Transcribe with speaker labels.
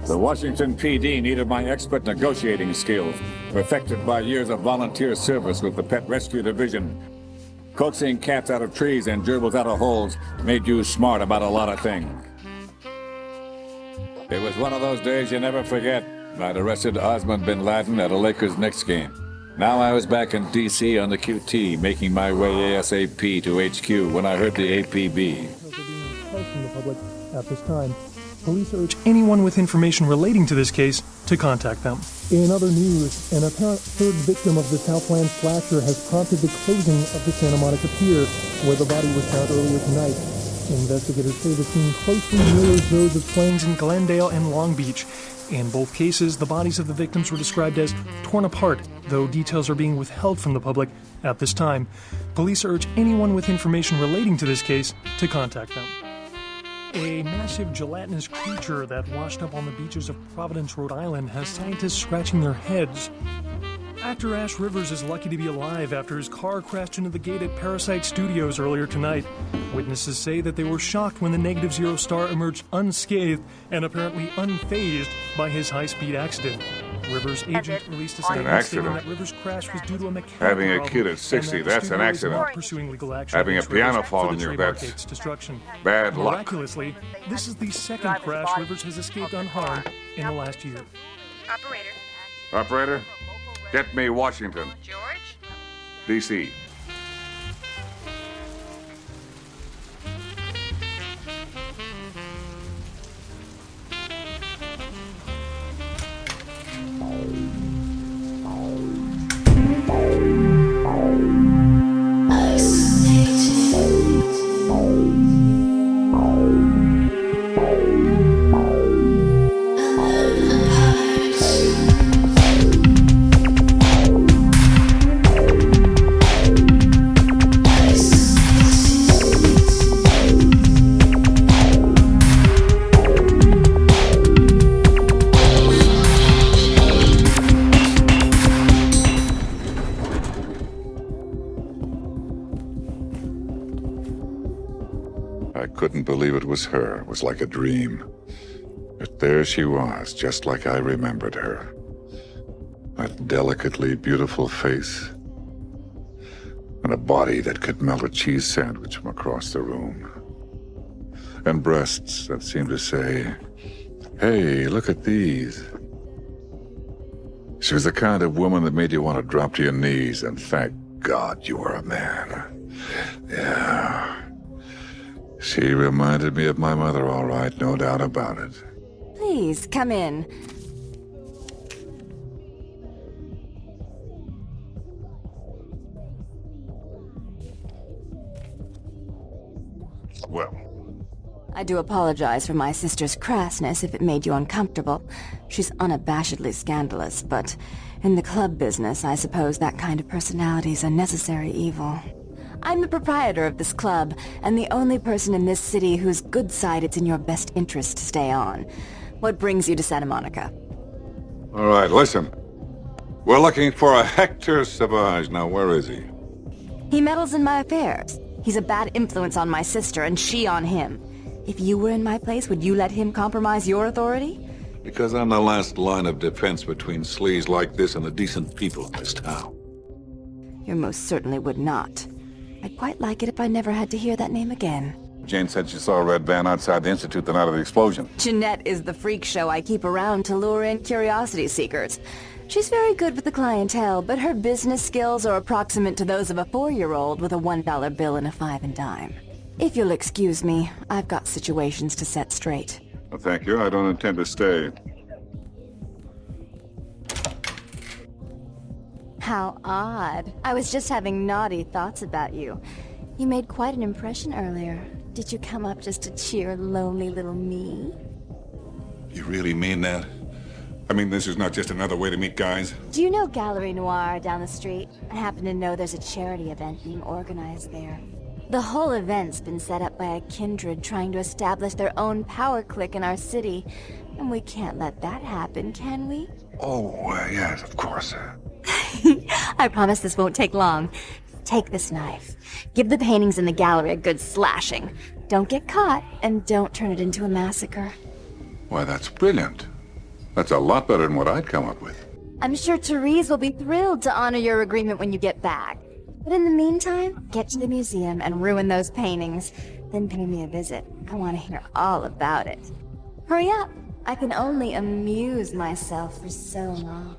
Speaker 1: The Washington PD needed my expert negotiating skills, perfected by years of volunteer service with the Pet Rescue Division. Coaxing cats out of trees and gerbils out of holes made you smart about a lot of things. It was one of those days you never forget. I'd arrested Osman bin Laden at a Lakers Knicks game. Now I was back in D.C. on the QT, making my way ASAP to HQ when I heard the APB.
Speaker 2: From the public at this time. Police urge anyone with information relating to this case to contact them. In other news, an apparent third victim of the Southland slasher has prompted the closing of the Santa Monica Pier, where the body was found earlier tonight. Investigators say the scene closely mirrors those of Flames in Glendale and Long Beach. In both cases, the bodies of the victims were described as torn apart, though details are being withheld from the public at this time. Police urge anyone with information relating to this case to contact them. A massive gelatinous creature that washed up on the beaches of Providence, Rhode Island, has scientists scratching their heads. Actor Ash Rivers is lucky to be alive after his car crashed into the gate at Parasite Studios earlier tonight. Witnesses say that they were shocked when the Negative Zero star emerged unscathed and apparently unfazed by his high-speed accident. Rivers' agent released a statement stating that Rivers' crash was due to a mechanical
Speaker 3: Having a
Speaker 2: problem,
Speaker 3: kid at 60, that's an accident.
Speaker 2: Pursuing legal action
Speaker 3: Having a
Speaker 2: against
Speaker 3: piano
Speaker 2: Rivers
Speaker 3: fall
Speaker 2: for
Speaker 3: on
Speaker 2: the
Speaker 3: you,
Speaker 2: trademark
Speaker 3: that's
Speaker 2: gate's destruction.
Speaker 3: bad luck.
Speaker 2: Miraculously, this is the second crash Rivers has escaped unharmed in the last year.
Speaker 3: Operator, get me Washington.
Speaker 4: George?
Speaker 3: D.C. I couldn't believe it was her. It was like a dream. But there she was, just like I remembered her. That delicately beautiful face. And a body that could melt a cheese sandwich from across the room. And breasts that seemed to say, "Hey, look at these." She was the kind of woman that made you want to drop to your knees and thank God you were a man. Yeah. She reminded me of my mother, all right, no doubt about it.
Speaker 4: Please, come in.
Speaker 3: Well,
Speaker 4: I do apologize for my sister's crassness if it made you uncomfortable. She's unabashedly scandalous, but in the club business, I suppose that kind of personality is a necessary evil. I'm the proprietor of this club, and the only person in this city whose good side it's in your best interest to stay on. What brings you to Santa Monica?
Speaker 3: all right, listen. We're looking for a Hector Savage. Now, where is he?
Speaker 4: He meddles in my affairs. He's a bad influence on my sister, and she on him. If you were in my place, would you let him compromise your authority?
Speaker 3: Because I'm the last line of defense between sleaze like this and the decent people of this town.
Speaker 4: You most certainly would not. I'd quite like it if I never had to hear that name again.
Speaker 3: Jane said she saw a red van outside the Institute the night of the explosion.
Speaker 4: Jeanette is the freak show I keep around to lure in curiosity seekers. She's very good with the clientele, but her business skills are approximate to those of a 4-year-old with a $1 bill and a 5 and dime. If you'll excuse me, I've got situations to set straight.
Speaker 3: Well, thank you. I don't intend to stay.
Speaker 4: How odd. I was just having naughty thoughts about you. You made quite an impression earlier. Did you come up just to cheer lonely little me?
Speaker 3: You really mean that? I mean, this is not just another way to meet guys?
Speaker 4: Do you know Gallery Noir down the street? I happen to know there's a charity event being organized there. The whole event's been set up by a kindred trying to establish their own power clique in our city. And we can't let that happen, can we?
Speaker 3: Oh, yes, of course.
Speaker 4: I promise this won't take long. Take this knife. Give the paintings in the gallery a good slashing. Don't get caught, and don't turn it into a massacre.
Speaker 3: Why, that's brilliant. That's a lot better than what I'd come up with.
Speaker 4: I'm sure Therese will be thrilled to honor your agreement when you get back. But in the meantime, get to the museum and ruin those paintings. Then pay me a visit. I want to hear all about it. Hurry up. I can only amuse myself for so long.